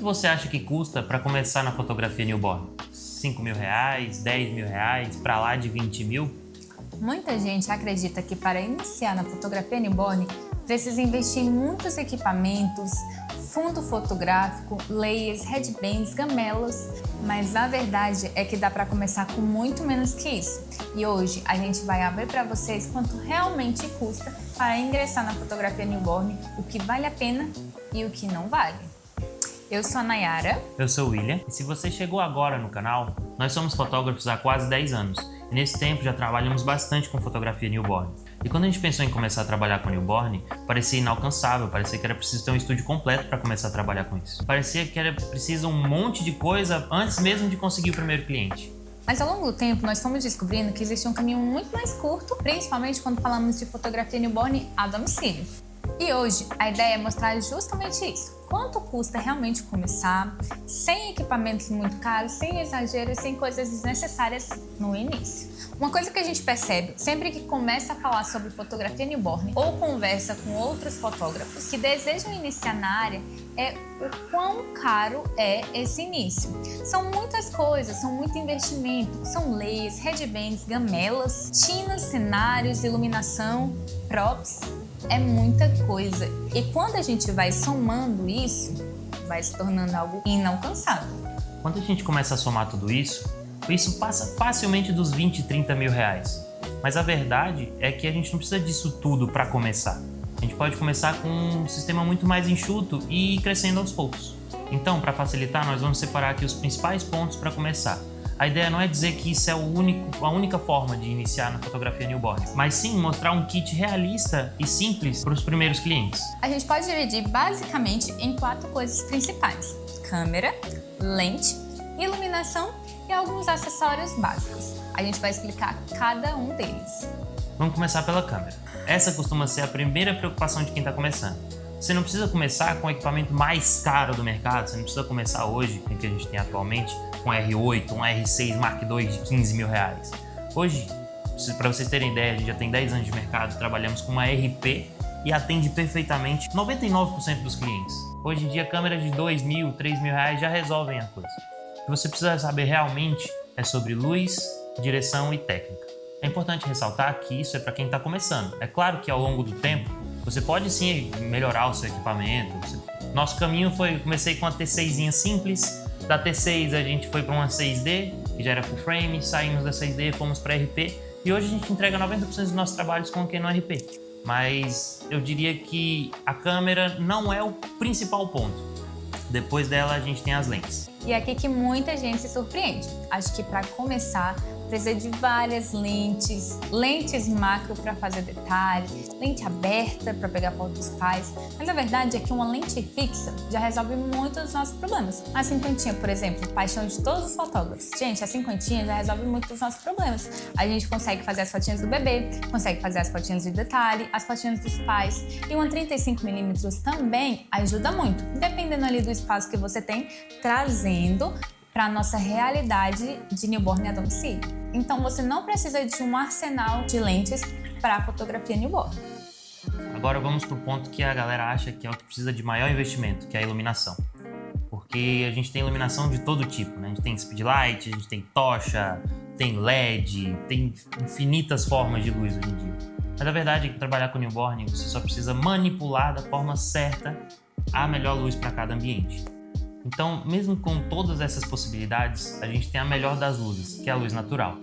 você acha que custa para começar na fotografia newborn? R$5.000, R$10.000, para lá de 20 mil? Muita gente acredita que para iniciar na fotografia newborn precisa investir em muitos equipamentos, fundo fotográfico, layers, headbands, gamelas, mas a verdade é que dá para começar com muito menos que isso. E hoje a gente vai abrir para vocês quanto realmente custa para ingressar na fotografia newborn, o que vale a pena e o que não vale. Eu sou a Nayara. Eu sou o William. E se você chegou agora no canal, nós somos fotógrafos há quase 10 anos. E nesse tempo já trabalhamos bastante com fotografia newborn. E quando a gente pensou em começar a trabalhar com newborn, parecia inalcançável, parecia que era preciso ter um estúdio completo para começar a trabalhar com isso. Parecia que era preciso um monte de coisa antes mesmo de conseguir o primeiro cliente. Mas ao longo do tempo nós fomos descobrindo que existe um caminho muito mais curto, principalmente quando falamos de fotografia newborn a domicílio. E hoje a ideia é mostrar justamente isso. Quanto custa realmente começar, sem equipamentos muito caros, sem exageros, sem coisas desnecessárias no início. Uma coisa que a gente percebe sempre que começa a falar sobre fotografia newborn ou conversa com outros fotógrafos que desejam iniciar na área é o quão caro é esse início. São muitas coisas, são muito investimento, são layers, headbands, gamelas, tinas, cenários, iluminação, props. É muita coisa. E quando a gente vai somando isso, vai se tornando algo inalcançável. Quando a gente começa a somar tudo isso passa facilmente dos 20, 30 mil reais. Mas a verdade é que a gente não precisa disso tudo para começar. A gente pode começar com um sistema muito mais enxuto e ir crescendo aos poucos. Então, para facilitar, nós vamos separar aqui os principais pontos para começar. A ideia não é dizer que isso é a única forma de iniciar na fotografia newborn, mas sim mostrar um kit realista e simples para os primeiros clientes. A gente pode dividir basicamente em 4 coisas principais: câmera, lente, iluminação e alguns acessórios básicos. A gente vai explicar cada um deles. Vamos começar pela câmera. Essa costuma ser a primeira preocupação de quem está começando. Você não precisa começar com o equipamento mais caro do mercado, você não precisa começar hoje, com o que a gente tem atualmente, com um R8, um R6 Mark II de 15 mil reais. Hoje, para vocês terem ideia, a gente já tem 10 anos de mercado, trabalhamos com uma RP e atende perfeitamente 99% dos clientes. Hoje em dia, câmeras de 2 mil, 3 mil reais já resolvem a coisa. O que você precisa saber realmente é sobre luz, direção e técnica. É importante ressaltar que isso é para quem está começando. É claro que ao longo do tempo, você pode sim melhorar o seu equipamento. Nosso caminho foi, comecei com uma T6zinha simples, da T6 a gente foi para uma 6D, que já era full frame, saímos da 6D, fomos para RP, e hoje a gente entrega 90% dos nossos trabalhos com o Canon RP. Mas eu diria que a câmera não é o principal ponto. Depois dela a gente tem as lentes. E é aqui que muita gente se surpreende. Acho que para começar, precisa de várias lentes macro para fazer detalhe, lente aberta para pegar foto dos pais. Mas a verdade é que uma lente fixa já resolve muitos dos nossos problemas. A cinquentinha, por exemplo, paixão de todos os fotógrafos. Gente, a cinquentinha já resolve muitos dos nossos problemas. A gente consegue fazer as fotinhas do bebê, consegue fazer as fotinhas de detalhe, as fotinhas dos pais. E uma 35mm também ajuda muito, dependendo ali do espaço que você tem, trazendo para a nossa realidade de newborn a domicílio. Então você não precisa de um arsenal de lentes para a fotografia newborn. Agora vamos para o ponto que a galera acha que é o que precisa de maior investimento, que é a iluminação. Porque a gente tem iluminação de todo tipo, né? A gente tem speedlight, a gente tem tocha, tem LED, tem infinitas formas de luz hoje em dia. Mas a verdade é que trabalhar com newborn você só precisa manipular da forma certa a melhor luz para cada ambiente. Então, mesmo com todas essas possibilidades, a gente tem a melhor das luzes, que é a luz natural.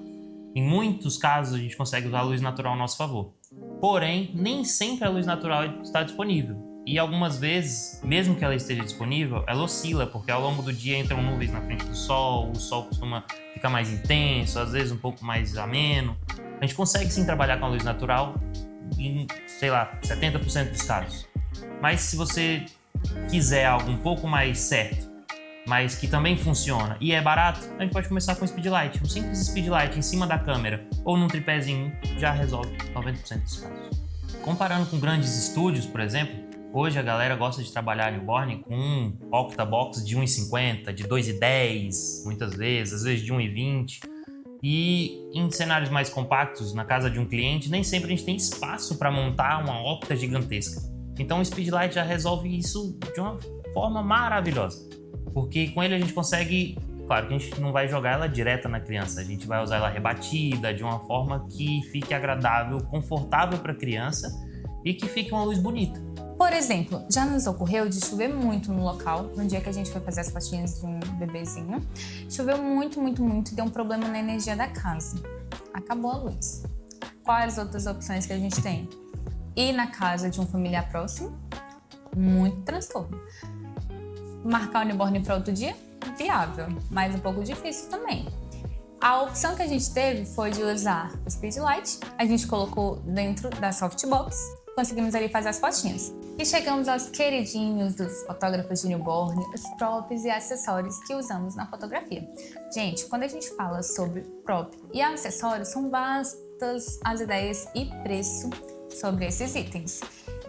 Em muitos casos, a gente consegue usar a luz natural a nosso favor. Porém, nem sempre a luz natural está disponível. E algumas vezes, mesmo que ela esteja disponível, ela oscila, porque ao longo do dia entram nuvens na frente do sol, o sol costuma ficar mais intenso, às vezes um pouco mais ameno. A gente consegue sim trabalhar com a luz natural em, 70% dos casos. Mas se você quiser algo um pouco mais certo, mas que também funciona e é barato, a gente pode começar com speedlight. Um simples speedlight em cima da câmera ou num tripézinho já resolve 90% dos casos. Comparando com grandes estúdios, por exemplo, hoje a galera gosta de trabalhar newborn com um octabox de 1,50, de 2,10, muitas vezes, às vezes de 1,20. E em cenários mais compactos, na casa de um cliente, nem sempre a gente tem espaço para montar uma octa gigantesca. Então o speedlight já resolve isso de uma forma maravilhosa. Porque com ele a gente consegue... Claro que a gente não vai jogar ela direta na criança, a gente vai usar ela rebatida, de uma forma que fique agradável, confortável para a criança e que fique uma luz bonita. Por exemplo, já nos ocorreu de chover muito no local, no dia que a gente foi fazer as fotinhas de um bebezinho. Choveu muito e deu um problema na energia da casa. Acabou a luz. Quais outras opções que a gente tem? Ir na casa de um familiar próximo, muito transtorno. Marcar o newborn para outro dia? Viável, mas um pouco difícil também. A opção que a gente teve foi de usar o Speedlight. A gente colocou dentro da softbox, conseguimos ali fazer as fotinhas. E chegamos aos queridinhos dos fotógrafos de newborn, os props e acessórios que usamos na fotografia. Gente, quando a gente fala sobre prop e acessórios, são vastas as ideias e preço sobre esses itens.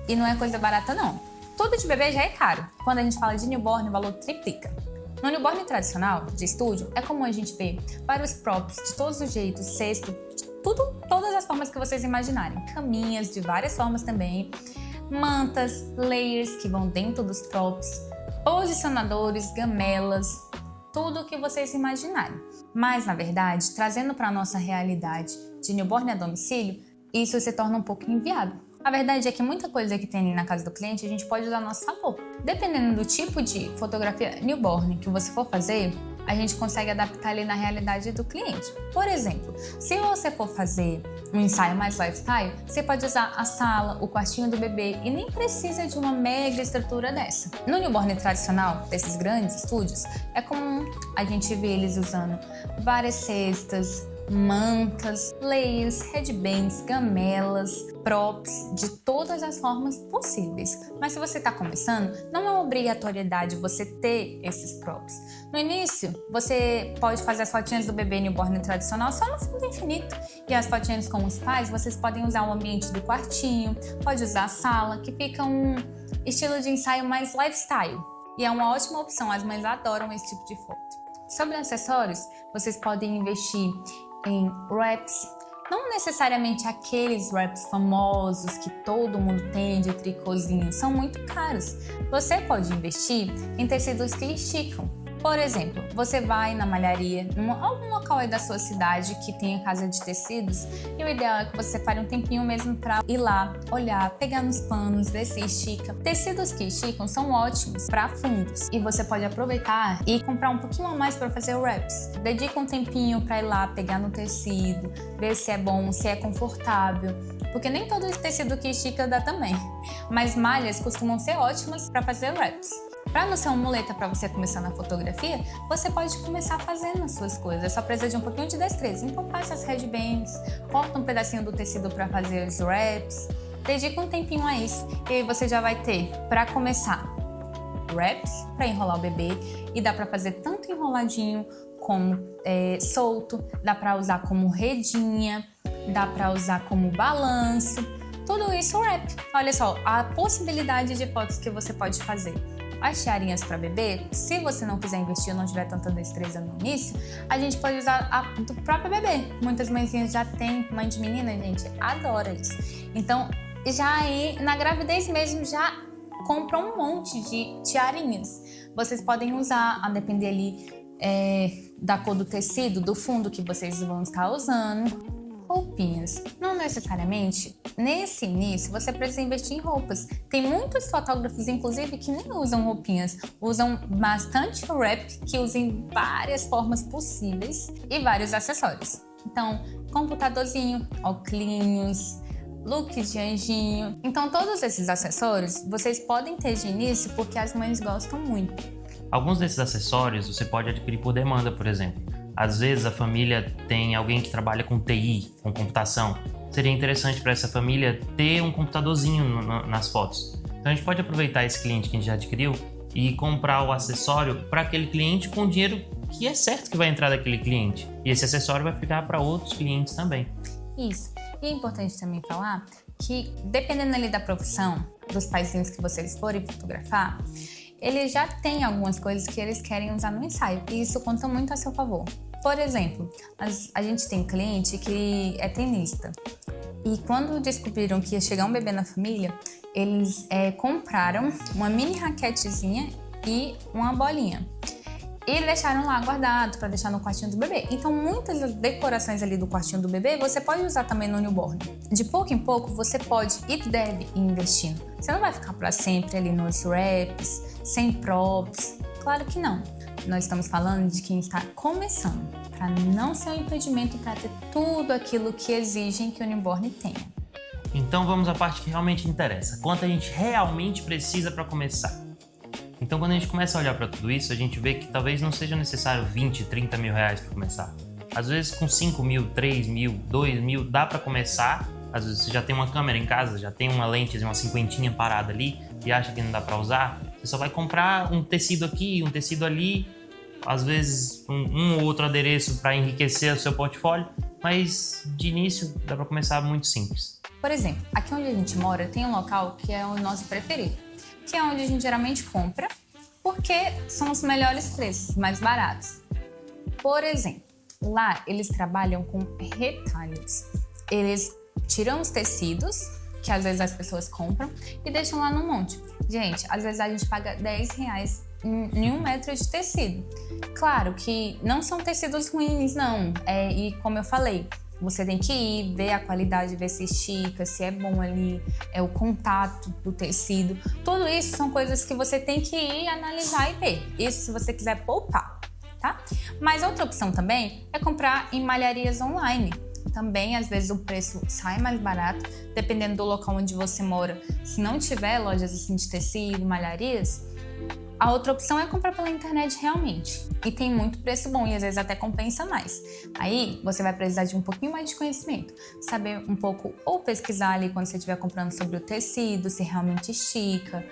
E não é coisa barata não. Tudo de bebê já é caro. Quando a gente fala de newborn, o valor triplica. No newborn tradicional, de estúdio, é comum a gente ver vários props de todos os jeitos, cesto, todas as formas que vocês imaginarem. Caminhas de várias formas também, mantas, layers que vão dentro dos props, posicionadores, gamelas, tudo o que vocês imaginarem. Mas, na verdade, trazendo para a nossa realidade de newborn a domicílio, isso se torna um pouco inviável. A verdade é que muita coisa que tem ali na casa do cliente a gente pode usar a nosso sabor. Dependendo do tipo de fotografia newborn que você for fazer, a gente consegue adaptar ali na realidade do cliente. Por exemplo, se você for fazer um ensaio mais lifestyle, você pode usar a sala, o quartinho do bebê e nem precisa de uma mega estrutura dessa. No newborn tradicional, desses grandes estúdios, é comum a gente ver eles usando várias cestas, mantas, layers, headbands, gamelas, props de todas as formas possíveis. Mas se você está começando, não é uma obrigatoriedade você ter esses props. No início, você pode fazer as fotinhas do bebê newborn tradicional só no fundo infinito. E as fotinhas com os pais, vocês podem usar o ambiente do quartinho, pode usar a sala, que fica um estilo de ensaio mais lifestyle. E é uma ótima opção, as mães adoram esse tipo de foto. Sobre acessórios, vocês podem investir em wraps, não necessariamente aqueles wraps famosos que todo mundo tem de tricôzinho, são muito caros. Você pode investir em tecidos que esticam. Por exemplo, você vai na malharia, algum local aí da sua cidade que tenha casa de tecidos, e o ideal é que você pare um tempinho mesmo para ir lá, olhar, pegar nos panos, ver se estica. Tecidos que esticam são ótimos para fundos e você pode aproveitar e comprar um pouquinho a mais para fazer wraps. Dedica um tempinho para ir lá, pegar no tecido, ver se é bom, se é confortável, porque nem todo tecido que estica dá também, mas malhas costumam ser ótimas para fazer wraps. Para não ser uma muleta para você começar na fotografia, você pode começar fazendo as suas coisas. Só precisa de um pouquinho de destreza. Empolgar essas headbands, corta um pedacinho do tecido para fazer os wraps. Dedica um tempinho a isso. E aí você já vai ter, para começar, wraps para enrolar o bebê. E dá para fazer tanto enroladinho como solto. Dá para usar como redinha. Dá para usar como balanço. Tudo isso wrap. Olha só, a possibilidade de fotos que você pode fazer. As tiarinhas para bebê, se você não quiser investir ou não tiver tanta destreza no início, a gente pode usar a do próprio bebê. Muitas mãezinhas já têm, mãe de menina, gente, adora isso. Então, já aí, na gravidez mesmo, já compram um monte de tiarinhas. Vocês podem usar, a depender ali da cor do tecido, do fundo que vocês vão estar usando. Roupinhas. Não necessariamente, nesse início, você precisa investir em roupas. Tem muitos fotógrafos, inclusive, que nem usam roupinhas. Usam bastante wrap, que usam várias formas possíveis e vários acessórios. Então, computadorzinho, óculos, look de anjinho. Então, todos esses acessórios, vocês podem ter de início porque as mães gostam muito. Alguns desses acessórios você pode adquirir por demanda, por exemplo. Às vezes a família tem alguém que trabalha com TI, com computação. Seria interessante para essa família ter um computadorzinho nas fotos. Então a gente pode aproveitar esse cliente que a gente já adquiriu e comprar o acessório para aquele cliente com o dinheiro que é certo que vai entrar daquele cliente. E esse acessório vai ficar para outros clientes também. Isso. E é importante também falar que, dependendo ali da profissão dos paizinhos que vocês forem fotografar, eles já têm algumas coisas que eles querem usar no ensaio, e isso conta muito a seu favor. Por exemplo, a gente tem cliente que é tenista, e quando descobriram que ia chegar um bebê na família, eles compraram uma mini raquetezinha e uma bolinha. E deixaram lá guardado para deixar no quartinho do bebê. Então, muitas das decorações ali do quartinho do bebê, você pode usar também no newborn. De pouco em pouco, você pode e deve ir investindo. Você não vai ficar para sempre ali nos wraps, sem props. Claro que não. Nós estamos falando de quem está começando, para não ser um impedimento para ter tudo aquilo que exigem que o newborn tenha. Então vamos à parte que realmente interessa. Quanto a gente realmente precisa para começar? Então, quando a gente começa a olhar para tudo isso, a gente vê que talvez não seja necessário 20, 30 mil reais para começar. Às vezes, com 5 mil, 3 mil, 2 mil, dá para começar. Às vezes, você já tem uma câmera em casa, já tem uma lente, uma cinquentinha parada ali e acha que não dá para usar. Você só vai comprar um tecido aqui, um tecido ali, às vezes um ou outro adereço para enriquecer o seu portfólio, mas de início dá para começar muito simples. Por exemplo, aqui onde a gente mora tem um local que é o nosso preferido, que é onde a gente geralmente compra, porque são os melhores preços, mais baratos. Por exemplo, lá eles trabalham com retalhos. Eles tiram os tecidos, que às vezes as pessoas compram, e deixam lá no monte. Gente, às vezes a gente paga 10 reais em 1 metro de tecido. Claro que não são tecidos ruins, não. E como eu falei, você tem que ir, ver a qualidade, ver se estica, se é bom ali, o contato do tecido. Tudo isso são coisas que você tem que ir analisar e ver. Isso se você quiser poupar, tá? Mas outra opção também é comprar em malharias online. Também, às vezes, o preço sai mais barato, dependendo do local onde você mora. Se não tiver lojas assim de tecido, malharias, a outra opção é comprar pela internet realmente. E tem muito preço bom e às vezes até compensa mais. Aí você vai precisar de um pouquinho mais de conhecimento. Saber um pouco ou pesquisar ali quando você estiver comprando sobre o tecido, se realmente estica,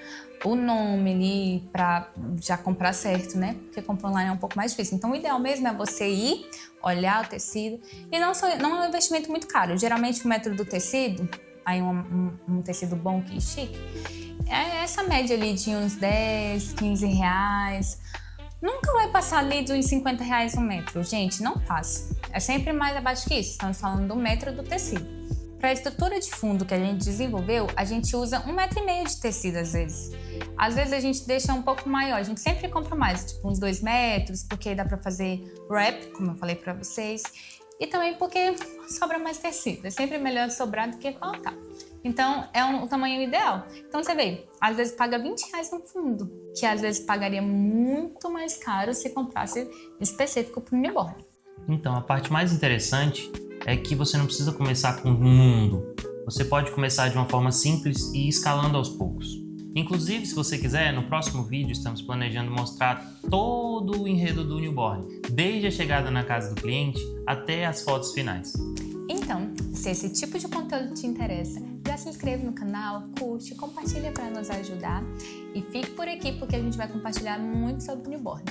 o nome ali pra já comprar certo, né? Porque comprar online é um pouco mais difícil. Então o ideal mesmo é você ir, olhar o tecido. E não é um investimento muito caro. Geralmente o metro do tecido, aí um tecido bom que estique, é essa média ali de uns 10, 15 reais. Nunca vai passar ali de uns 50 reais um metro, gente, não passa. É sempre mais abaixo que isso, estamos falando do metro do tecido. Para a estrutura de fundo que a gente desenvolveu, a gente usa 1,5 metro de tecido às vezes. Às vezes a gente deixa um pouco maior, a gente sempre compra mais, tipo uns 2 metros, porque aí dá para fazer wrap, como eu falei para vocês. E também porque sobra mais tecido, é sempre melhor sobrar do que faltar. Então, é o tamanho ideal. Então, você vê, às vezes paga 20 reais no fundo, que às vezes pagaria muito mais caro se comprasse específico para o newborn. Então, a parte mais interessante é que você não precisa começar com um mundo. Você pode começar de uma forma simples e ir escalando aos poucos. Inclusive, se você quiser, no próximo vídeo estamos planejando mostrar todo o enredo do newborn, desde a chegada na casa do cliente até as fotos finais. Então, se esse tipo de conteúdo te interessa, já se inscreve no canal, curte, compartilha para nos ajudar e fique por aqui porque a gente vai compartilhar muito sobre o newborn.